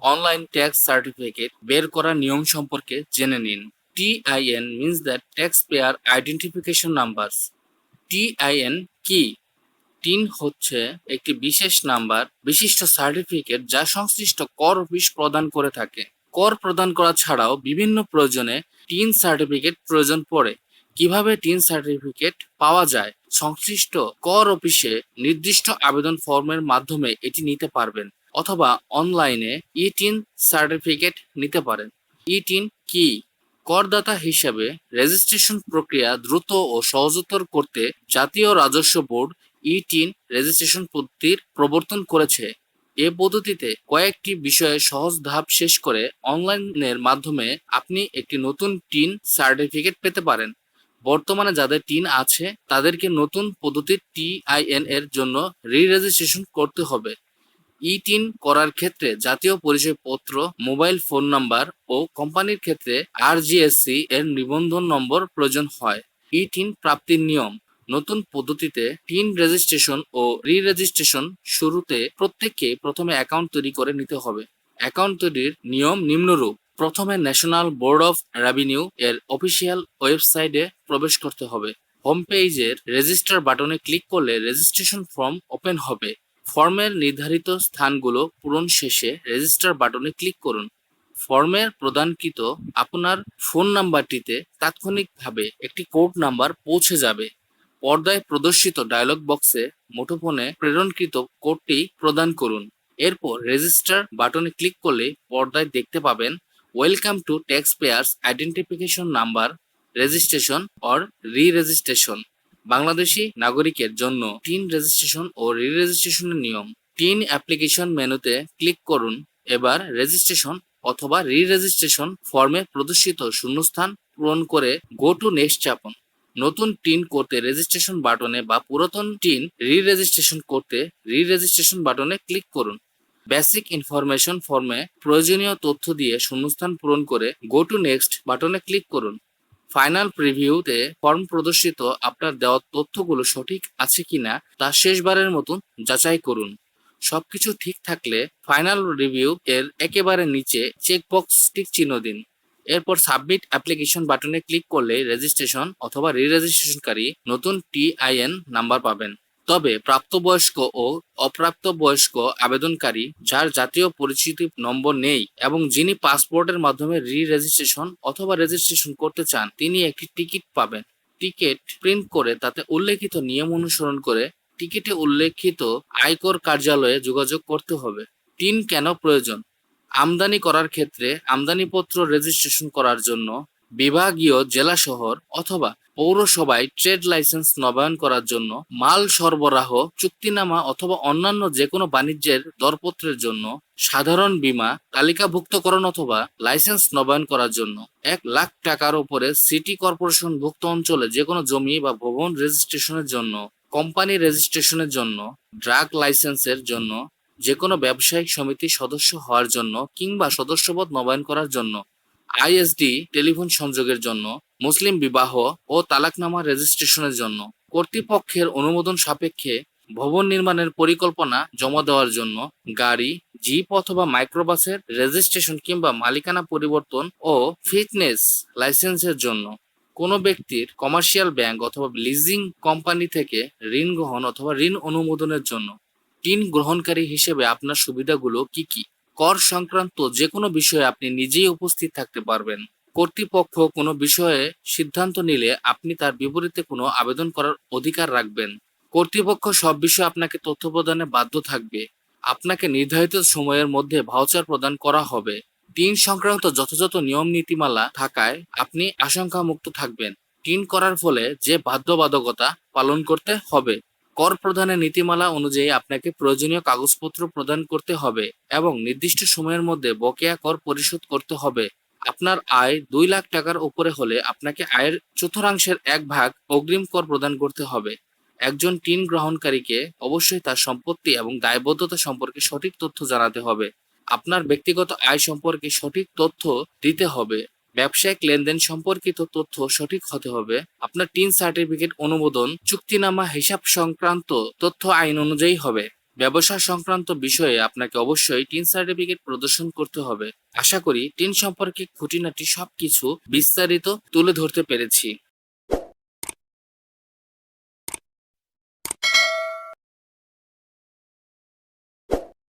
Online tax certificate বের করার নিয়ম সম্পর্কে জেনে নিন। TIN means that taxpayer identification numbers. TIN কি? টিন হচ্ছে একটি বিশেষ নাম্বার বিশিষ্ট সার্টিফিকেট যা সংশ্লিষ্ট কর অফিস প্রদান করে থাকে। কর প্রদান করা ছাড়াও বিভিন্ন প্রয়োজনে টিন সার্টিফিকেট প্রয়োজন পড়ে। কিভাবে টিন সার্টিফিকেট পাওয়া যায়? সংশ্লিষ্ট কর অফিসে নির্দিষ্ট আবেদন ফর্মের মাধ্যমে এটি নিতে পারবেন অথবা অনলাইনে ইটিন সার্টিফিকেট নিতে পারেন। ইটিন কি? করদাতা হিসেবে রেজিস্ট্রেশন প্রক্রিয়া দ্রুত ও সহজতর করতে জাতীয় রাজস্ব বোর্ড ইটিন রেজিস্ট্রেশন পদ্ধতির প্রবর্তন করেছে। এ পদ্ধতিতে কয়েকটি বিষয়ে সহজ ধাপ শেষ করে অনলাইনের মাধ্যমে আপনি একটি নতুন টিন সার্টিফিকেট পেতে পারেন। বর্তমানে যাদের টিন আছে তাদেরকে নতুন পদ্ধতির TIN এর জন্য রি-রেজিস্ট্রেশন করতে হবে। ইটিন করার ক্ষেত্রে জাতীয় পরিচয়পত্র, মোবাইল ফোন নাম্বার ও কোম্পানির ক্ষেত্রে RJSC এর নিবন্ধন নম্বর প্রয়োজন হয়। ইটিন প্রাপ্তির নিয়ম। নতুন পদ্ধতিতে টিন রেজিস্ট্রেশন ও রি-রেজিস্ট্রেশন শুরুতে প্রত্যেককে প্রথমে অ্যাকাউন্ট তৈরি করে নিতে হবে। অ্যাকাউন্ট তৈরির নিয়ম নিম্নরূপ। প্রথমে ন্যাশনাল বোর্ড অফ রেভিনিউ এর অফিসিয়াল ওয়েবসাইটে প্রবেশ করতে হবে। হোম পেজের রেজিস্টার বাটনে ক্লিক করলে রেজিস্ট্রেশন ফর্ম ওপেন হবে। ফর্মের নির্ধারিত স্থানগুলো পূরণ শেষে রেজিস্টার বাটনে ক্লিক করুন। ফর্মের প্রদানকৃত আপনার ফোন নাম্বারটিতে তাৎক্ষণিকভাবে একটি কোড নাম্বার পৌঁছে যাবে। পর্দায় প্রদর্শিত ডায়লগ বক্সে মুঠোফোনে প্রেরণকৃত কোডটি প্রদান করুন। এরপর রেজিস্টার বাটনে ক্লিক করলে পর্দায় দেখতে পাবেন welcome to tax payers identification number registration or re-registration. Bangladeshi নাগরিকের জন্য টিন রেজিস্ট্রেশন ও রি-রেজিস্ট্রেশনের নিয়ম। টিন অ্যাপ্লিকেশন মেনুতে ক্লিক করুন। এবার রেজিস্ট্রেশন অথবা রি-রেজিস্ট্রেশন ফর্মে প্রদর্শিত শূন্যস্থান পূরণ করে গো টু নেক্সট চাপুন। নতুন টিন করতে রেজিস্ট্রেশন বাটনে বা পুরাতন টিন রি-রেজিস্ট্রেশন করতে রি-রেজিস্ট্রেশন বাটনে ক্লিক করুন। বেসিক ইনফরমেশন ফর্মে প্রয়োজনীয় তথ্য দিয়ে শূন্যস্থান পূরণ করে গো টু নেক্সট বাটনে ক্লিক করুন। ফাইনাল প্রিভিউতে ফর্ম প্রদর্শিত আপনার দেওয়া তথ্যগুলো সঠিক আছে কিনা তা শেষবারের মতন যাচাই করুন। সবকিছু ঠিক থাকলে ফাইনাল রিভিউ এর একেবারে নিচে চেকবক্সটি চিহ্ন দিন। এরপর সাবমিট অ্যাপ্লিকেশন বাটনে ক্লিক করলে রেজিস্ট্রেশন অথবা রি-রেজিস্ট্রেশনকারী নতুন TIN নাম্বার পাবেন। তবে প্রাপ্তবয়স্ক ও অপ্রাপ্তবয়স্ক আবেদনকারী যার জাতীয় পরিচিতি নম্বর নেই এবং যিনি পাসপোর্টের মাধ্যমে রি-রেজিস্ট্রেশন অথবা রেজিস্ট্রেশন করতে চান তিনি একটি টিকিট পাবেন। টিকিট প্রিন্ট করে তাতে উল্লেখিত নিয়ম অনুসরণ করে টিকিটে উল্লেখিত আয়কর কার্যালয়ে যোগাযোগ করতে হবে। টিন কেন প্রয়োজন? আমদানি করার ক্ষেত্রে আমদানিপত্র রেজিস্ট্রেশন করার জন্য, বিভাগীয় জেলা শহর অথবা পৌরসভায় ট্রেড লাইসেন্স নবায়ন করার জন্য, মাল সরবরাহ চুক্তিনামা অথবা অন্যান্য যেকোনো বাণিজ্যের দরপত্রের জন্য, সাধারণ বীমা তালিকাভুক্তকরণ অথবা লাইসেন্স নবায়ন করার জন্য, 1,00,000 টাকার উপরে সিটি কর্পোরেশন ভুক্ত অঞ্চলে যেকোনো জমি বা ভবন রেজিস্ট্রেশনের জন্য, কোম্পানি রেজিস্ট্রেশনের জন্য, ড্রাগ লাইসেন্সের জন্য, যেকোনো ব্যবসায়িক সমিতির সদস্য হওয়ার জন্য কিংবা সদস্যপদ নবায়ন করার জন্য, ISD টেলিফোন সংযোগের জন্য, মুসলিম বিবাহ ও তালাকনামা রেজিস্ট্রেশনের জন্য, কর্তৃপক্ষের অনুমোদন সাপেক্ষে ভবন নির্মাণের পরিকল্পনা জমা দেওয়ার জন্য, গাড়ি, জিপ অথবা মাইক্রোবাসের রেজিস্ট্রেশন কিংবা মালিকানা পরিবর্তন ও ফিটনেস লাইসেন্সের জন্য, কোনো ব্যক্তির কমার্শিয়াল ব্যাংক অথবা লিজিং কোম্পানি থেকে ঋণ গ্রহণ অথবা ঋণ অনুমোদনের জন্য। টিন গ্রহণকারী হিসেবে আপনার সুবিধাগুলো কি কি? কর সংক্রান্ত যে কোনো বিষয়ে আপনি নিজেই উপস্থিত থাকতে পারবেন। কর্তৃপক্ষ কোনো বিষয়ে সিদ্ধান্ত নিলে আপনি তার বিপরীতে কোনো আবেদন করার অধিকার রাখবেন। কর্তৃপক্ষ সব বিষয়ে আপনাকে তথ্য প্রদানে বাধ্য থাকবে। আপনাকে নির্ধারিত সময়ের মধ্যে ভাউচার প্রদান করা হবে। টিন সংক্রান্ত যথাযথ নিয়ম নীতিমালা থাকায় আপনি আশঙ্কামুক্ত থাকবেন। টিন করার ফলে যে বাধ্যবাধকতা পালন করতে হবে। কর প্রদানের নীতিমালা অনুযায়ী আপনাকে প্রয়োজনীয় কাগজপত্র প্রদান করতে হবে এবং নির্দিষ্ট সময়ের মধ্যে বকেয়া কর পরিশোধ করতে হবে। আপনার আয় 2,00,000 টাকার উপরে হলে আপনাকে আয়ের চতুর্থাংশের 1 ভাগ অগ্রিম কর প্রদান করতে হবে। একজন টিন গ্রহণকারীকে অবশ্যই তার সম্পত্তি এবং দায়বদ্ধতা সম্পর্কে সঠিক তথ্য জানাতে হবে। আপনার ব্যক্তিগত আয় সম্পর্কে সঠিক তথ্য দিতে হবে। ব্যবসায়িক লেনদেন সম্পর্কিত তথ্য সঠিক হতে হবে। আপনার টিন সার্টিফিকেট অনুমোদন চুক্তিনামা হিসাব সংক্রান্ত তথ্য আইন অনুযায়ী হবে। ব্যবসা সংক্রান্ত বিষয়ে আপনাকে অবশ্যই টিন সার্টিফিকেট প্রদর্শন করতে হবে। আশা করি টিন সম্পর্কে খুঁটিনাটি সবকিছু বিস্তারিত তুলে ধরতে পেরেছি।